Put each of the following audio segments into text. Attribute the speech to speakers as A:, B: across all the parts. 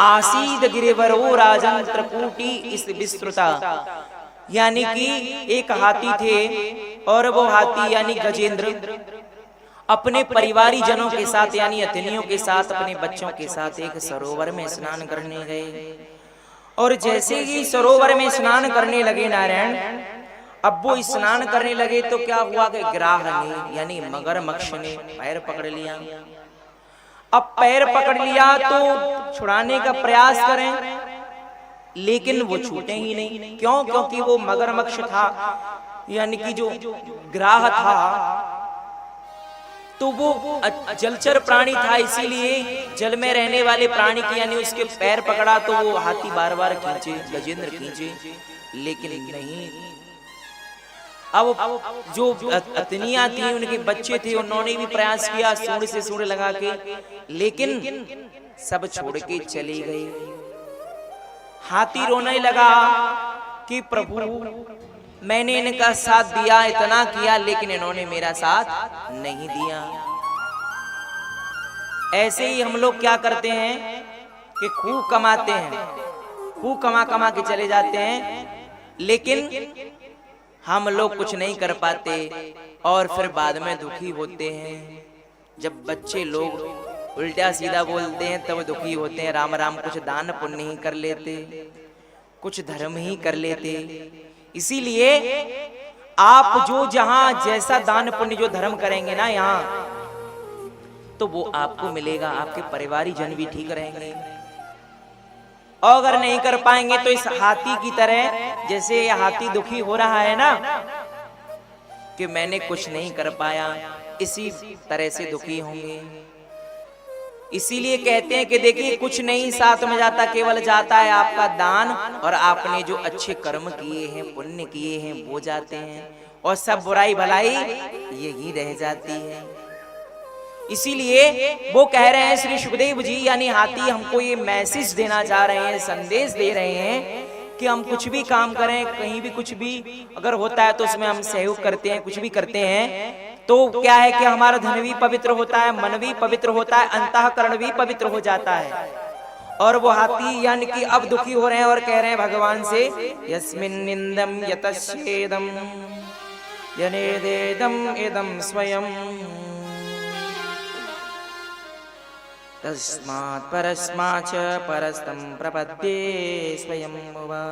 A: आसीद गिरिवरो राजन त्रिपुटी इस विस्तृता, यानी कि एक हाथी थे और वो हाथी यानी गजेंद्र अपने परिवारी जनों के साथ यानी अतिथियों के साथ अपने बच्चों के साथ एक सरोवर में स्नान करने गए। और जैसे ही सरोवर में स्नान करने लगे नारायण, अब वो स्नान करने लगे तो क्या हुआ कि गिराह ने यानी मगरमच्छ ने पैर पकड़ लिया। अब पैर पकड़ लिया तो छुड़ाने का प्रयास करें लेकिन वो छूटे ही नहीं। क्यों? क्योंकि वो मगरमच्छ था यानी कि जो गिराह था तो वो जलचर प्राणी था, इसीलिए जल में रहने वाले प्राणी की यानी उसके पैर पकड़ा तो वो हाथी बार बार खींचे, गजेंद्र खींचे, लेकिन नहीं। अब जो अतनियां थी उनके बच्चे थे उन्होंने भी प्रयास किया सूंड से सूंड लगा के, लेकिन सब छोड़ के चले गए। हाथी रोने लगा कि प्रभु मैंने इनका साथ दिया, इतना किया, लेकिन इन्होंने मेरा साथ नहीं दिया। ऐसे ही हम लोग क्या करते हैं कि खूब कमाते हैं, खूब कमा कमा के चले जाते हैं, लेकिन हम लोग कुछ नहीं कर पाते और फिर बाद में दुखी होते हैं। जब बच्चे लोग उल्टा सीधा बोलते हैं तब दुखी होते हैं। राम राम कुछ दान पुण्य ही कर लेते, कुछ धर्म ही कर लेते। इसीलिए आप जो जहां जैसा दान पुण्य जो धर्म करेंगे ना यहाँ, तो वो आपको मिलेगा, आपके परिवारी जन भी ठीक रहेंगे। और अगर नहीं कर पाएंगे तो इस हाथी की तरह, जैसे ये हाथी दुखी हो रहा है ना कि मैंने कुछ नहीं कर पाया, इसी तरह से दुखी होंगे। इसीलिए कहते हैं कि देखिए कुछ नहीं साथ में जाता, केवल जाता है आपका दान और आपने जो अच्छे कर्म किए हैं, पुण्य किए हैं वो जाते हैं, और सब बुराई भलाई यही रह जाती है। इसीलिए वो कह रहे हैं श्री सुखदेव जी यानी हाथी हमको ये मैसेज देना चाह रहे हैं, संदेश दे रहे हैं कि हम कुछ भी काम करें, कहीं भी कुछ भी अगर होता है तो उसमें हम सहयोग करते हैं, कुछ भी करते हैं तो क्या है कि हमारा धन भी पवित्र होता है, मन भी पवित्र होता है, अंतःकरण भी पवित्र हो जाता है। और वो हाथी यानी कि अब दुखी हो रहे हैं और कह रहे हैं भगवान से, यस्मिन्निंदम यतस्येदम यनेदेदम इदम स्वयं तस्मात् परस्माच्च परस्तं प्रपद्ये स्वयं वा।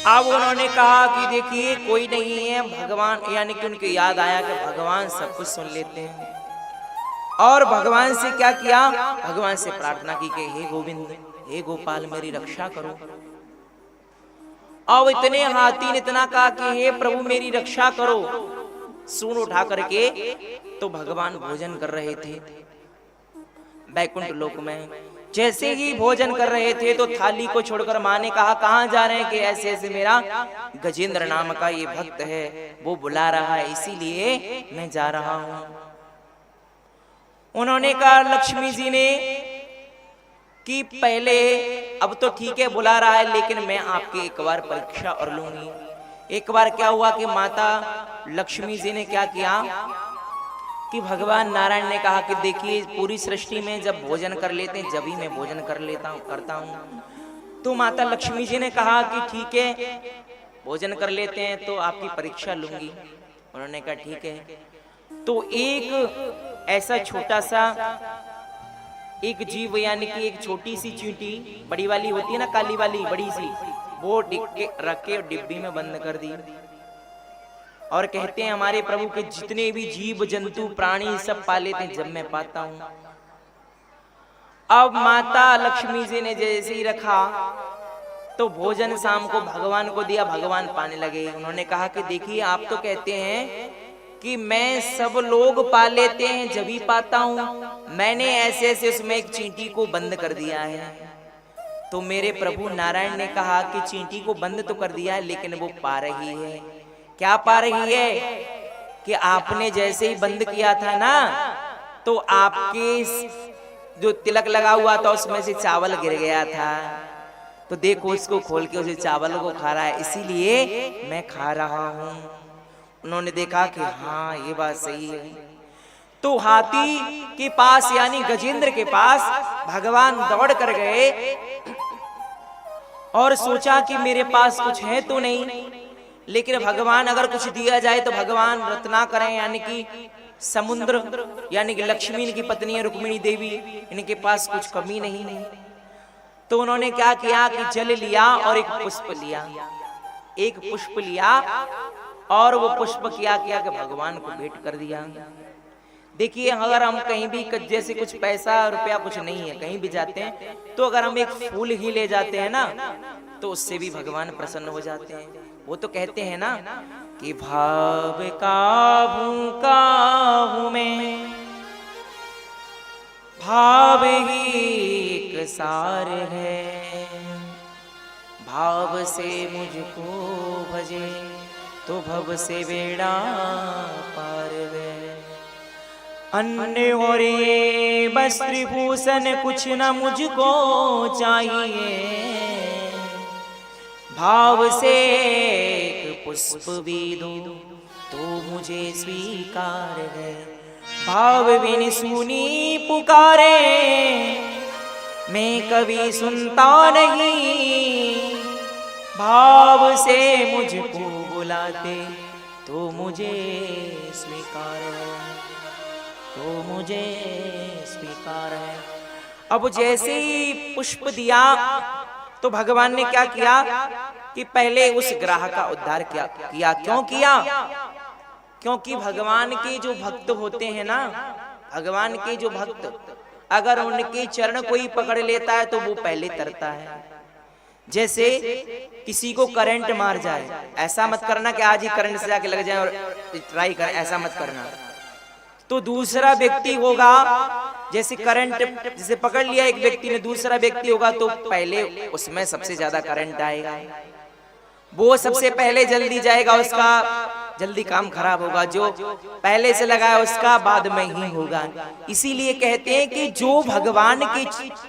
A: अब उन्होंने कहा कि देखिए कोई नहीं है, भगवान यानी कि उनके याद आया कि भगवान सब कुछ सुन लेते हैं। और भगवान से क्या किया, भगवान से प्रार्थना की कि हे गोविंद, हे गोपाल मेरी रक्षा करो। अब इतने हाथी ने इतना कहा कि हे प्रभु मेरी रक्षा करो, सूंड उठा करके तो भगवान भोजन कर रहे थे बैकुंठ लोक में। जैसे ही भोजन कर रहे थे तो थाली को छोड़कर माँ ने कहा कहाँ जा रहे हैं, कि ऐसे ऐसे मेरा गजेंद्र नाम का ये भक्त है वो बुला रहा है, इसीलिए मैं जा रहा हूं। उन्होंने कहा लक्ष्मी जी ने कि पहले अब तो ठीक है बुला रहा है, लेकिन मैं आपकी एक बार परीक्षा और लूंगी। एक बार क्या हुआ कि माता लक्ष्मी जी ने क्या किया कि भगवान नारायण ने कहा कि देखिए पूरी सृष्टि में जब भोजन कर लेते हैं जब ही मैं भोजन करता हूँ। तो माता लक्ष्मी जी ने कहा कि ठीक है भोजन कर लेते हैं तो आपकी परीक्षा लूंगी। उन्होंने कहा ठीक है। तो एक ऐसा छोटा सा एक जीव यानी कि एक छोटी सी चींटी, बड़ी वाली होती है ना काली वाली बड़ी सी, वो रख के डिब्बी में बंद कर दी। और कहते हैं हमारे प्रभु के जितने भी जीव जंतु प्राणी सब पाले थे जब मैं पाता हूं। अब माता लक्ष्मी जी ने जैसे ही रखा तो भोजन शाम को भगवान को दिया, भगवान पाने लगे। उन्होंने कहा कि देखिए आप तो कहते हैं कि मैं सब लोग पा लेते हैं जब ही पाता हूं, मैंने ऐसे ऐसे उसमें एक चींटी को बंद कर दिया है। तो मेरे प्रभु नारायण ने कहा कि चींटी को बंद तो कर दिया है लेकिन वो पा रही है। क्या पा रही है कि आपने जैसे ही बंद किया था ना तो आपके जो तिलक लगा हुआ था उसमें से चावल गिर गया था, तो देखो इसको खोल के उसे चावल को खा रहा है, इसीलिए मैं खा रहा हूं। उन्होंने देखा कि हाँ ये बात सही है। तो हाथी के पास यानी गजेंद्र के पास भगवान दौड़ कर गए और सोचा कि मेरे पास कुछ है तो नहीं, लेकिन भगवान अगर कुछ दिया जाए तो भगवान रत्नाकरें यानी कि समुद्र यानी कि लक्ष्मी इनकी पत्नी है रुक्मिणी देवी, इनके पास कुछ कमी नहीं है। तो उन्होंने क्या किया कि जल लिया और एक पुष्प लिया, एक पुष्प लिया और वो पुष्प किया कि भगवान को भेंट कर दिया। देखिए अगर हम कहीं भी जैसे कुछ पैसा रुपया कुछ नहीं है, कहीं भी जाते हैं तो अगर हम एक फूल ही ले जाते हैं ना तो उससे भी भगवान प्रसन्न हो जाते हैं। वो तो कहते हैं ना कि भाव काहू मैं, भाव ही एक सार है, भाव से मुझको भजे तो भव से बेड़ा पार है। अन्य और वस्त्र भूषण कुछ न मुझको चाहिए, भाव से एक पुष्प भी दो तो मुझे स्वीकार है। भाव बिन सुनी पुकारे मैं कभी सुनता नहीं, भाव से मुझको बुलाते तो मुझे स्वीकार है, तो मुझे स्वीकार है। अब जैसे ही पुष्प दिया तो भगवान ने क्या किया कि पहले उस ग्राह का उद्धार किया। क्यों किया? क्योंकि भगवान के जो भक्त होते हैं ना, भगवान के जो भक्त अगर उनके चरण कोई पकड़ लेता है तो वो पहले तरता है। जैसे किसी को करंट मार जाए, ऐसा मत करना कि आज ही करंट से जाके लग जाए और ट्राई कर, ऐसा मत करना। तो दूसरा व्यक्ति होगा, जैसे करंट जिसे पकड़ लिया एक व्यक्ति ने, दूसरा व्यक्ति होगा तो पहले उसमें सबसे ज्यादा करंट आएगा, वो सबसे पहले जल्दी जाएगा, उसका जल्दी काम खराब होगा। जो पहले से लगा है उसका बाद में ही होगा। इसीलिए कहते हैं कि जो भगवान के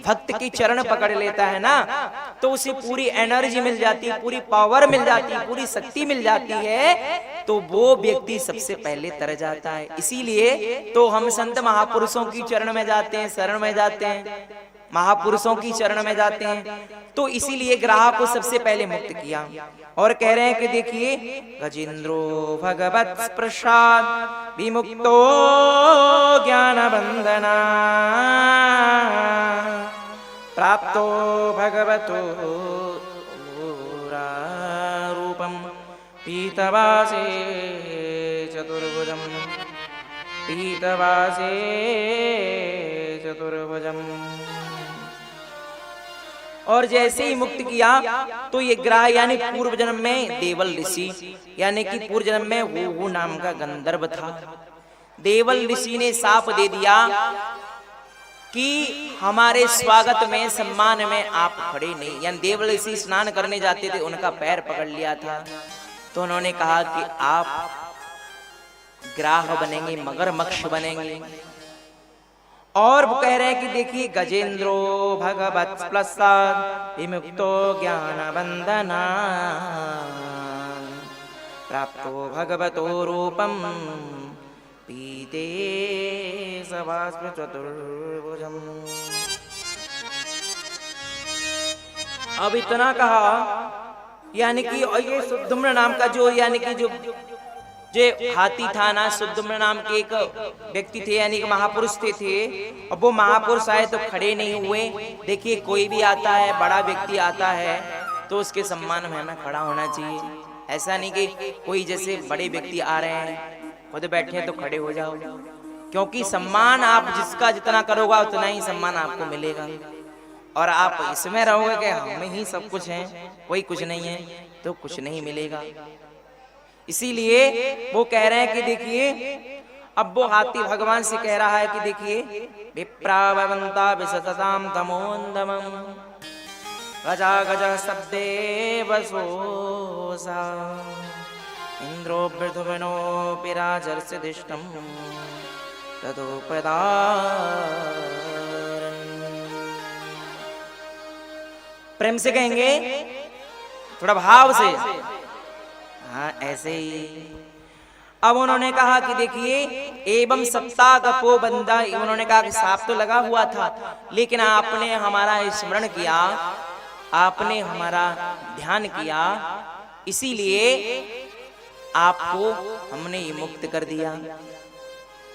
A: भक्त के चरण पकड़ लेता है ना तो उसे पूरी एनर्जी मिल जाती है, पूरी पावर मिल जाती है, पूरी शक्ति मिल जाती है, तो वो व्यक्ति सबसे पहले तर जाता है। इसीलिए तो हम संत महापुरुषों की चरण में जाते हैं, शरण में जाते हैं, महापुरुषों की चरण में जाते हैं। तो इसीलिए ग्राह को सबसे पहले मुक्त किया। और कह रहे हैं कि देखिए गजेंद्रो भगवत प्रसाद विमुक्तो ज्ञान बंधना प्राप्तो भगवतो रूपम पीतवासे चतुर्भुजम, पीतवासे चतुर्भुजम। और जैसे ही मुक्त किया तो ये ग्राह यानी पूर्व जन्म में देवल ऋषि यानी कि पूर्व जन्म में वो नाम का गंधर्व था। देवल ऋषि ने शाप दे दिया कि हमारे स्वागत में सम्मान में आप खड़े नहीं। यानी देवल ऋषि स्नान करने जाते थे, उनका पैर पकड़ लिया था, तो उन्होंने कहा कि आप ग्राह बनेंगे, मगरमच्छ बनेंगे। और वो कह रहे हैं कि देखिए गजेंद्रो भगवत प्रसाद विमुक्तो ज्ञान बंधना प्राप्तो भगवतो रूपम पीते सवास्म चतुर्भुजम। अब इतना कहा यानी कि ये सुद्धम्न नाम का जो यानी कि जो हाथी था ना, सुद्धम्न नाम के एक व्यक्ति थे यानी कि महापुरुष थे। अब वो महापुरुष आए तो खड़े नहीं हुए। देखिए कोई भी आता है, बड़ा व्यक्ति आता है तो उसके सम्मान में हमें खड़ा होना चाहिए। ऐसा नहीं कि कोई जैसे बड़े व्यक्ति आ रहे हैं खुद बैठे हैं तो खड़े हो जाओ, क्योंकि सम्मान आप जिसका जितना करोगे उतना ही सम्मान आपको मिलेगा। और आप इसमें रहोगे कि हमें ही सब कुछ है, कोई कुछ नहीं है, तो कुछ नहीं मिलेगा। इसीलिए वो कह रहे हैं कि देखिए अब वो हाथी भगवान से कह रहा है कि देखिए विप्रावंता विसतताम तमोन्दमम गजा गजा शब्दे वसोसा इंद्रो पृथुवनो पिराजर्स्य दिष्टम तदोपदारन्। प्रेम से कहेंगे, थोड़ा भाव से, हाँ ऐसे ही। अब उन्होंने कहा कि देखिए एवं सप्ताह गपो बंदा, उन्होंने कहा कि सांप तो लगा हुआ था, लेकिन आपने हमारा स्मरण किया, आपने हमारा ध्यान किया, इसीलिए आपको हमने ये मुक्त कर दिया।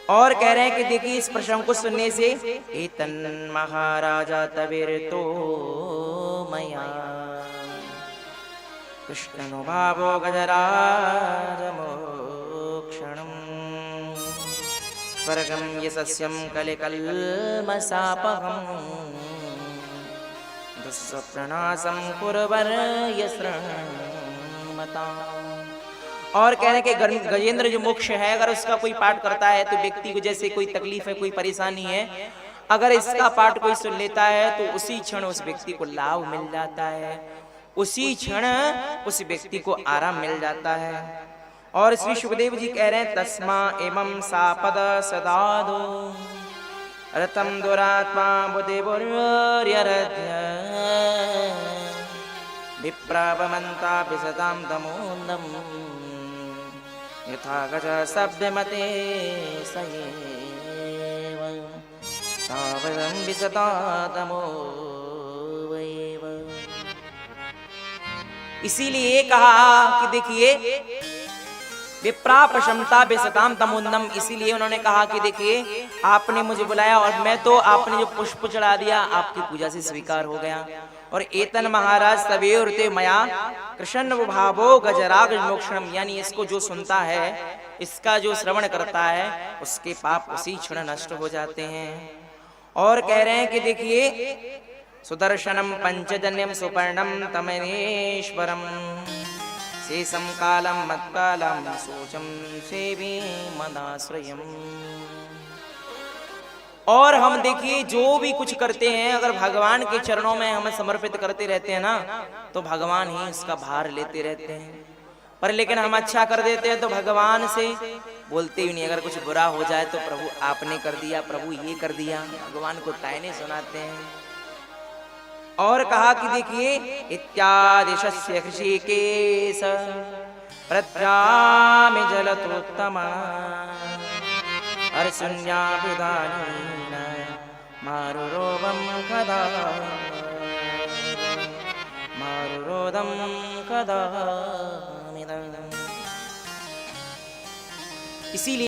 A: और कह रहे हैं कि देखिए इस प्रसंग को सुनने से एतन महाराजा तबेर तो मया कृष्णनुभावो गजराज मोक्षणम स्वर्गम यशस्यम कलिकल्मसापहम दुःस्वप्नाशं कुर्वर यस्रणमता। और कह रहे हैं कि गजेंद्र जो मोक्ष है, अगर उसका कोई पाठ करता है तो व्यक्ति को जैसे कोई तकलीफ है, कोई परेशानी है, अगर इसका पाठ कोई सुन लेता है तो उसी क्षण उस व्यक्ति को लाभ मिल जाता है, उसी क्षण उस व्यक्ति को आराम मिल जाता है। और श्री सुखदेव जी कह रहे हैं तस्मा एवं सापद सदादो रतम दुरात्मा बुद्धिर्यरध्य विप्रावमन्ता विसतां तमोन्दम यथा गज शब्दमते सयेव तावदं विसता तमोवैव। इसीलिए कहा कि देखिए विप्रा प्रशंसा बेसताम तमोन्नम, इसीलिए उन्होंने कहा कि देखिए आपने मुझे बुलाया और मैं तो आपने जो पुष्प चढ़ा दिया आपकी पूजा से स्वीकार हो गया। और एतन महाराज सवेर ते मया कृष्ण भावो गजराग मोक्षणम, यानी इसको जो सुनता है, इसका जो श्रवण करता है, उसके पाप उसी क्षण नष्ट हो जाते हैं। और कह रहे हैं कि देखिए सुदर्शनम पंचजन्यम सुपर्णम तमनेश्वरम शेषम कालम मत्कालम सोचम सेवी मदाश्रयम। और हम देखिए जो भी कुछ करते हैं, अगर भगवान के चरणों में हम समर्पित करते रहते हैं ना, तो भगवान ही उसका भार लेते रहते हैं। पर लेकिन हम अच्छा कर देते हैं तो भगवान से बोलते ही नहीं, अगर कुछ बुरा हो जाए तो प्रभु आपने कर दिया, प्रभु ये कर दिया, भगवान को तायने सुनाते हैं। और कहा कि देखिए इत्यादिशस्य ऋषिकेश प्रज्ञामि जलतोत्तमा अर्शुन्याभिधानेन मारुरोधं कदा इसीलिए